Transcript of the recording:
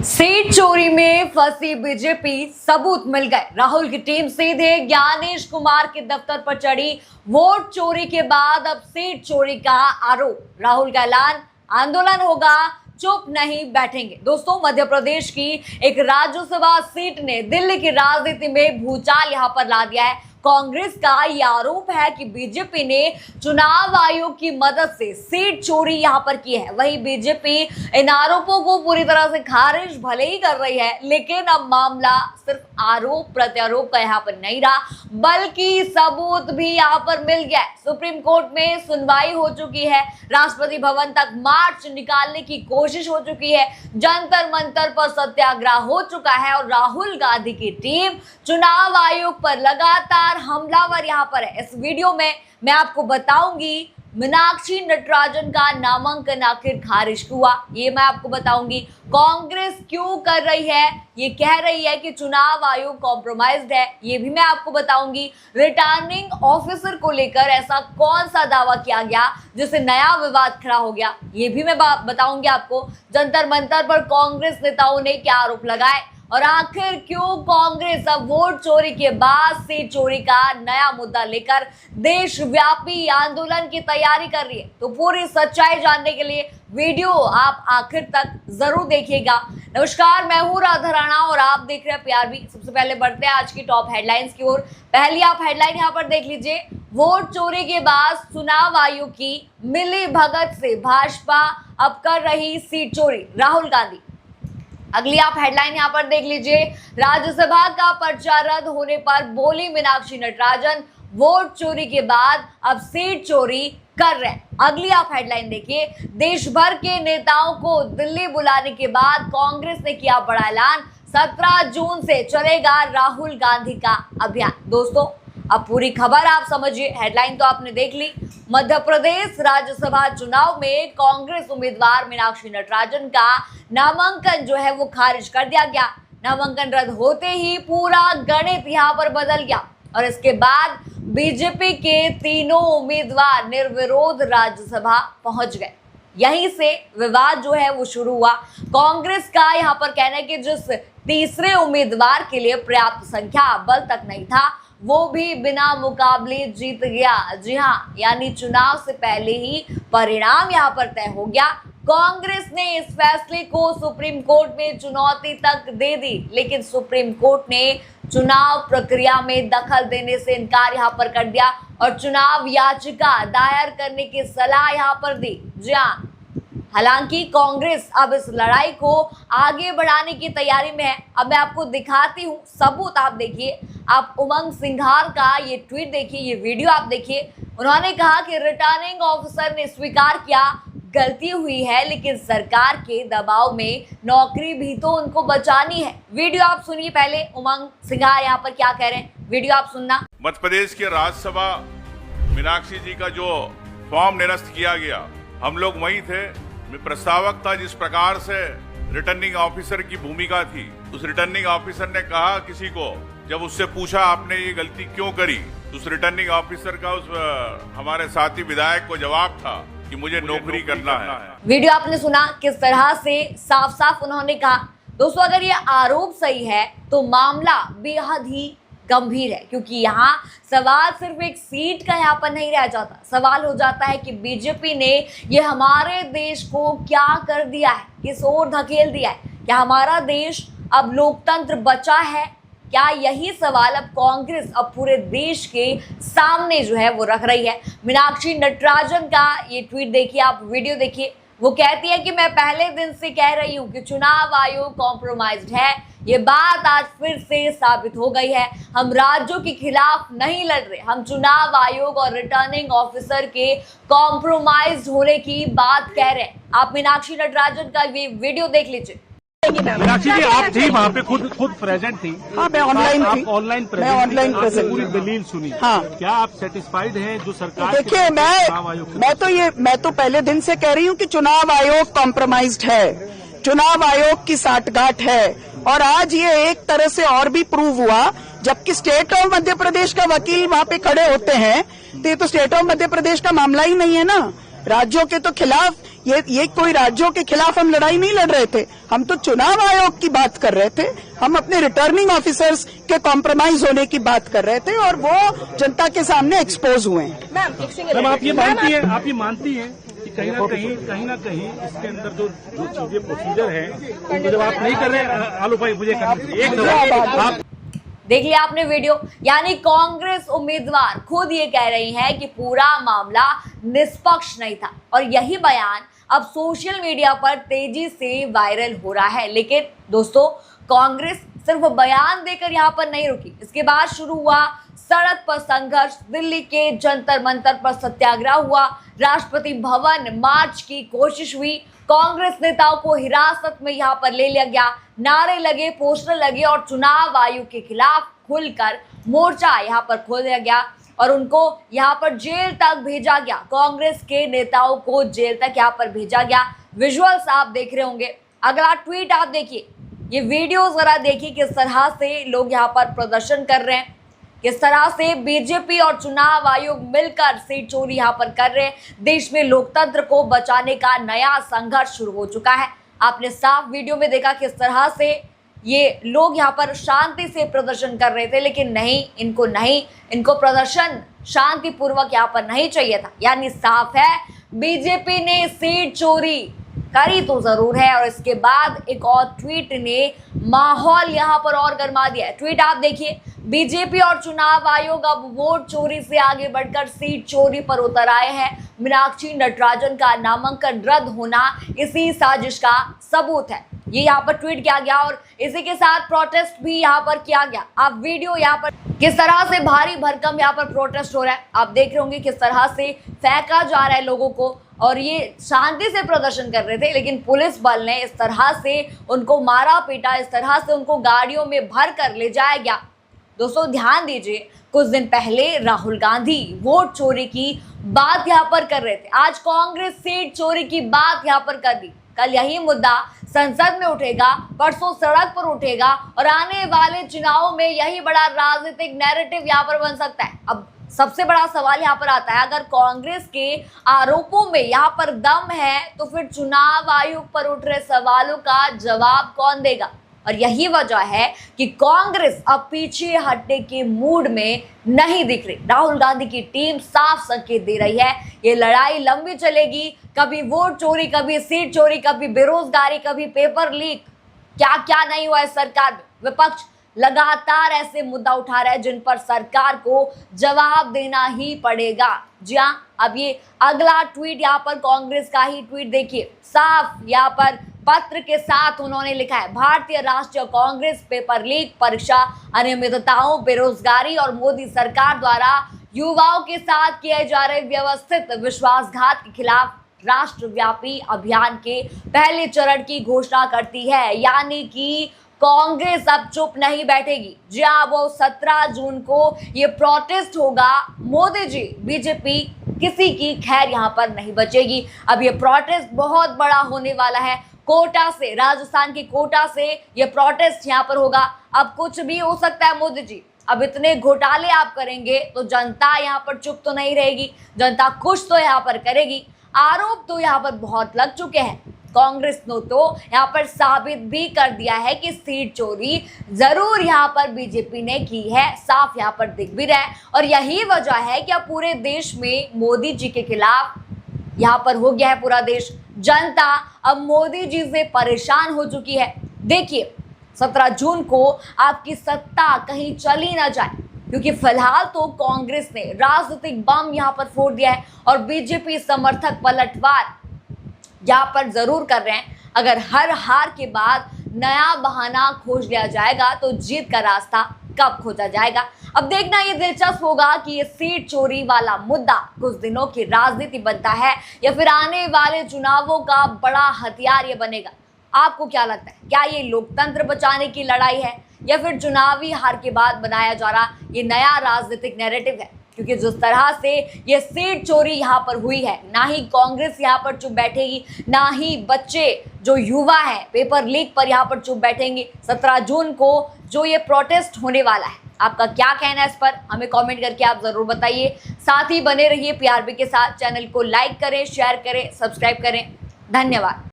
Seat चोरी में फंसी बीजेपी, सबूत मिल गए। राहुल की टीम सीधे ज्ञानेश कुमार के दफ्तर पर चढ़ी। वोट चोरी के बाद अब सीट चोरी का आरोप। राहुल का ऐलान, आंदोलन होगा, चुप नहीं बैठेंगे। दोस्तों, मध्य प्रदेश की एक राज्यसभा सीट ने दिल्ली की राजनीति में भूचाल यहां पर ला दिया है। कांग्रेस का यह आरोप है कि बीजेपी ने चुनाव आयोग की मदद से सीट चोरी यहां पर की है। वहीं बीजेपी इन आरोपों को पूरी तरह से खारिज भले ही कर रही है, लेकिन अब मामला सिर्फ आरोप प्रत्यारोप का यहां पर नहीं रहा, बल्कि सबूत भी यहां पर मिल गया है। सुप्रीम कोर्ट में सुनवाई हो चुकी है, राष्ट्रपति भवन तक मार्च निकालने की कोशिश हो चुकी है, जंतर मंतर पर सत्याग्रह हो चुका है और राहुल गांधी की टीम चुनाव आयोग पर लगातार हमलावर यहां पर है। इस वीडियो में मैं आपको बताऊंगी मीनाक्षी नटराजन का नामांकन आखिर खारिज हुआ, ये मैं आपको बताऊंगी। कांग्रेस क्यों कर रही है, ये कह रही है कि चुनाव आयोग कॉम्प्रोमाइज्ड है, ये भी मैं आपको बताऊंगी। रिटर्निंग ऑफिसर को लेकर ऐसा कौन सा दावा किया गया जिससे नया विवाद खड़ा हो गया, ये भी मैं बताऊंगी आपको। जंतर मंतर पर कांग्रेस नेताओं ने क्या आरोप लगाए और आखिर क्यों कांग्रेस अब वोट चोरी के बाद सीट चोरी का नया मुद्दा लेकर देशव्यापी आंदोलन की तैयारी कर रही है। तो पूरी सच्चाई जानने के लिए वीडियो आप आखिर तक जरूर देखिएगा। नमस्कार, मैं हूं राधा राणा और आप देख रहे हैं PRB। सबसे पहले बढ़ते हैं आज की टॉप हेडलाइंस की ओर। पहली आप हेडलाइन यहां पर देख लीजिए। वोट चोरी के बाद चुनाव आयोग की मिली भगत से भाजपा अब कर रही सीट चोरी, राहुल गांधी। अगली आप हेडलाइन यहां पर देख लीजिए। राज्यसभा का पर्चा रद्द होने पर बोली मीनाक्षी नटराजन, वोट चोरी के बाद अब सीट चोरी कर रहे हैं। अगली आप हेडलाइन देखिए। देश भर के नेताओं को दिल्ली बुलाने के बाद कांग्रेस ने किया बड़ा ऐलान, 17 जून से चलेगा राहुल गांधी का अभियान। दोस्तों, अब पूरी खबर आप समझिए। हेडलाइन तो आपने देख ली। मध्य प्रदेश राज्यसभा चुनाव में कांग्रेस उम्मीदवार मीनाक्षी नटराजन का नामांकन जो है वो खारिज कर दिया गया। नामांकन रद्द होते ही पूरा गणित यहां पर बदल गया और इसके बाद बीजेपी के तीनों उम्मीदवार निर्विरोध राज्यसभा पहुंच गए। यहीं से विवाद जो है वो शुरू हुआ। कांग्रेस का यहां पर कहना है कि जिस तीसरे उम्मीदवार के लिए पर्याप्त संख्या बल तक नहीं था, वो भी बिना मुकाबले जीत गया। जी हाँ, यानी चुनाव से पहले ही परिणाम यहां पर तय हो गया। कांग्रेस ने इस फैसले को सुप्रीम कोर्ट में चुनौती तक दे दी, लेकिन सुप्रीम कोर्ट ने चुनाव प्रक्रिया में दखल देने से इनकार यहां पर कर दिया और चुनाव याचिका दायर करने की सलाह यहां पर दी। जी हाँ, हालांकि कांग्रेस अब इस लड़ाई को आगे बढ़ाने की तैयारी में है। अब मैं आपको दिखाती हूँ सबूत। आप देखिए, आप उमंग सिंघार का ये ट्वीट देखिए, ये वीडियो आप देखिए। उन्होंने कहा कि रिटर्निंग ऑफिसर ने स्वीकार किया गलती हुई है, लेकिन सरकार के दबाव में नौकरी भी तो उनको बचानी है। वीडियो आप सुनिए पहले, उमंग सिंघार यहाँ पर क्या कह रहे हैं, वीडियो आप सुनना। मध्य प्रदेश के राज्यसभा मीनाक्षी जी का जो फॉर्म निरस्त किया गया, हम लोग वही थे। मैं प्रस्तावक था। जिस प्रकार से रिटर्निंग ऑफिसर की भूमिका थी, उस रिटर्निंग ऑफिसर ने कहा किसी को, जब उससे पूछा आपने ये गलती क्यों करी, तो उस रिटर्निंग ऑफिसर का उस हमारे साथी विधायक को जवाब था कि मुझे नौकरी करना है। वीडियो आपने सुना किस तरह से साफ साफ उन्होंने कहा। दोस्तों, अगर ये आरोप सही है तो मामला बेहद ही गंभीर है, क्योंकि यहाँ सवाल सिर्फ एक सीट का यहाँ पर नहीं रह जाता। सवाल हो जाता है कि बीजेपी ने ये हमारे देश को क्या कर दिया है, किस ओर धकेल दिया है। क्या हमारा देश अब लोकतंत्र बचा है? क्या यही सवाल अब कांग्रेस अब पूरे देश के सामने जो है वो रख रही है। मीनाक्षी नटराजन का ये ट्वीट देखिए, आप वीडियो देखिए। वो कहती है कि मैं पहले दिन से कह रही हूँ कि चुनाव आयोग कॉम्प्रोमाइज्ड है। ये बात आज फिर से साबित हो गई है। हम राज्यों के खिलाफ नहीं लड़ रहे, हम चुनाव आयोग और रिटर्निंग ऑफिसर के कॉम्प्रोमाइज्ड होने की बात कह रहे हैं। आप मीनाक्षी नटराजन का ये वीडियो देख लीजिए। मीनाक्षी जी, आप थी वहाँ पे, खुद प्रेजेंट थी। हाँ, मैं ऑनलाइन थी। ऑनलाइन प्रेजेंट पूरी दलील सुनी। हाँ, क्या आप सेटिस्फाइड हैं जो सरकार? देखिए, मैं तो पहले दिन से कह रही हूँ कि चुनाव आयोग कॉम्प्रोमाइज्ड है, चुनाव आयोग की साठगांठ है। और आज ये एक तरह से और भी प्रूव हुआ, जबकि स्टेट ऑफ मध्य प्रदेश का वकील वहाँ पे खड़े होते हैं, तो ये तो स्टेट ऑफ मध्य प्रदेश का मामला ही नहीं है ना। राज्यों के तो खिलाफ ये कोई राज्यों के खिलाफ हम लड़ाई नहीं लड़ रहे थे, हम तो चुनाव आयोग की बात कर रहे थे, हम अपने रिटर्निंग ऑफिसर्स के कॉम्प्रोमाइज होने की बात कर रहे थे और वो जनता के सामने एक्सपोज हुए हैं। मैम आप ये मानती हैं कि कहीं ना कहीं इसके अंदर जो चीजें प्रोसीजर है उनको जब आप नहीं कर रहे, आलू भाई मुझे आप देख लिया आपने वीडियो, यानी कांग्रेस उम्मीदवार खुद ये कह रही हैं कि पूरा मामला निष्पक्ष नहीं था और यही बयान अब सोशल मीडिया पर तेजी से वायरल हो रहा है। लेकिन दोस्तों, कांग्रेस सिर्फ बयान देकर यहाँ पर नहीं रुकी, इसके बाद शुरू हुआ सड़क पर संघर्ष, दिल्ली के जंतर मंतर पर सत्याग्रह हुआ, राष्ट्रपति भवन मार्च की कोशिश हुई, कांग्रेस नेताओं को हिरासत में यहाँ पर ले लिया गया, नारे लगे, पोस्टर लगे और चुनाव आयोग के खिलाफ खुलकर मोर्चा यहाँ पर खोल दिया गया और उनको यहाँ पर जेल तक भेजा गया। कांग्रेस के नेताओं को जेल तक यहाँ पर भेजा गया। विजुअल्स आप देख रहे होंगे। अगला ट्वीट आप देखिए, ये वीडियो जरा देखिए किस तरह से लोग यहाँ पर प्रदर्शन कर रहे हैं, किस तरह से बीजेपी और चुनाव आयोग मिलकर सीट चोरी यहाँ पर कर रहे हैं। देश में लोकतंत्र को बचाने का नया संघर्ष शुरू हो चुका है। आपने साफ वीडियो में देखा किस तरह से ये लोग यहाँ पर शांति से प्रदर्शन कर रहे थे, लेकिन इनको प्रदर्शन शांतिपूर्वक यहाँ पर नहीं चाहिए था। यानी साफ है, बीजेपी ने सीट चोरी करी तो जरूर है। और इसके बाद एक और ट्वीट ने माहौल यहाँ पर और गर्मा दिया है। ट्वीट आप देखिए, बीजेपी और चुनाव आयोग अब वोट चोरी से आगे बढ़कर सीट चोरी पर उतर आए हैं। मीनाक्षी नटराजन का नामांकन रद्द होना इसी साजिश का सबूत है। ये यहाँ पर ट्वीट किया गया और इसी के साथ प्रोटेस्ट भी यहाँ पर किया गया। आप वीडियो यहाँ पर किस तरह से भारी भरकम यहाँ पर प्रोटेस्ट हो रहा है आप देख रहे होंगे, किस तरह से फेंका जा रहा है लोगों को। और ये शांति से प्रदर्शन कर रहे थे, लेकिन पुलिस बल ने इस तरह से उनको मारा पीटा, इस तरह से उनको गाड़ियों में भर कर ले जाया गया। दोस्तों ध्यान दीजिए, कुछ दिन पहले राहुल गांधी वोट चोरी की बात यहाँ पर कर रहे थे, आज कांग्रेस सीट चोरी की बात यहाँ पर कर दी। कल यही मुद्दा संसद में उठेगा, परसों सड़क पर उठेगा और आने वाले चुनावों में यही बड़ा राजनीतिक नैरेटिव यहाँ पर बन सकता है। अब सबसे बड़ा सवाल यहाँ पर आता है, अगर कांग्रेस के आरोपों में यहाँ पर दम है तो फिर चुनाव आयोग पर उठ रहे सवालों का जवाब कौन देगा। और यही वजह है कि कांग्रेस अब पीछे हटने के मूड में नहीं दिख रही। राहुल गांधी की टीम साफ संकेत दे रही है, ये लड़ाई लंबी चलेगी। कभी वोट चोरी, कभी सीट चोरी, कभी बेरोजगारी, कभी पेपर लीक, क्या क्या नहीं हुआ है सरकार में। विपक्ष लगातार ऐसे मुद्दा उठा रहा है जिन पर सरकार को जवाब देना ही पड़ेगा। जी हाँ, अब ये अगला ट्वीट यहाँ पर कांग्रेस का ही ट्वीट देखिए, साफ यहाँ पर पत्र के साथ उन्होंने लिखा है, भारतीय राष्ट्रीय कांग्रेस पेपर लीक, परीक्षा अनियमितताओं, बेरोजगारी और मोदी सरकार द्वारा युवाओं के साथ किए जा रहे व्यवस्थित विश्वासघात के खिलाफ राष्ट्रव्यापी अभियान के पहले चरण की घोषणा करती है। यानी कि कांग्रेस अब चुप नहीं बैठेगी। जी हाँ, वो 17 जून को ये प्रोटेस्ट होगा। मोदी जी, बीजेपी, किसी की खैर यहाँ पर नहीं बचेगी। अब ये प्रोटेस्ट बहुत बड़ा होने वाला है। कोटा से, राजस्थान की कोटा से ये प्रोटेस्ट यहाँ पर होगा। अब कुछ भी हो सकता है मोदी जी, अब इतने घोटाले आप करेंगे तो जनता यहाँ पर चुप तो नहीं रहेगी, जनता कुछ तो यहाँ पर करेगी। आरोप तो यहाँ पर बहुत लग चुके हैं। कांग्रेस ने तो यहाँ पर साबित भी कर दिया है कि सीट चोरी जरूर यहाँ पर बीजेपी ने की है, साफ यहाँ पर दिख भी रहा है। और यही वजह है कि अब पूरे देश में मोदी जी के खिलाफ यहाँ पर हो गया है पूरा देश। जनता अब मोदी जी से परेशान हो चुकी है। देखिए, 17 जून को आपकी सत्ता कहीं चली ना जाए, क्योंकि फिलहाल तो कांग्रेस ने राजनीतिक बम यहाँ पर फोड़ दिया है और बीजेपी समर्थक पलटवार यहाँ पर जरूर कर रहे हैं। अगर हर हार के बाद नया बहाना खोज लिया जाएगा तो जीत का रास्ता कब खोजा जाएगा। अब देखना ये दिलचस्प होगा कि ये सीट चोरी वाला मुद्दा कुछ दिनों की राजनीति बनता है या फिर आने वाले चुनावों का बड़ा हथियार ये बनेगा। आपको क्या लगता है, क्या ये लोकतंत्र बचाने की लड़ाई है या फिर चुनावी हार के बाद बनाया जा रहा ये नया राजनीतिक नैरेटिव है? क्योंकि जिस तरह से ये सीट चोरी यहाँ पर हुई है, ना ही कांग्रेस यहाँ पर चुप बैठेगी, ना ही बच्चे जो युवा हैं पेपर लीक पर यहाँ पर चुप बैठेंगे। 17 जून को जो ये प्रोटेस्ट होने वाला है, आपका क्या कहना है इस पर हमें कमेंट करके आप जरूर बताइए। साथ ही बने रहिए पीआरबी के साथ। चैनल को लाइक करें, शेयर करें, सब्सक्राइब करें। धन्यवाद।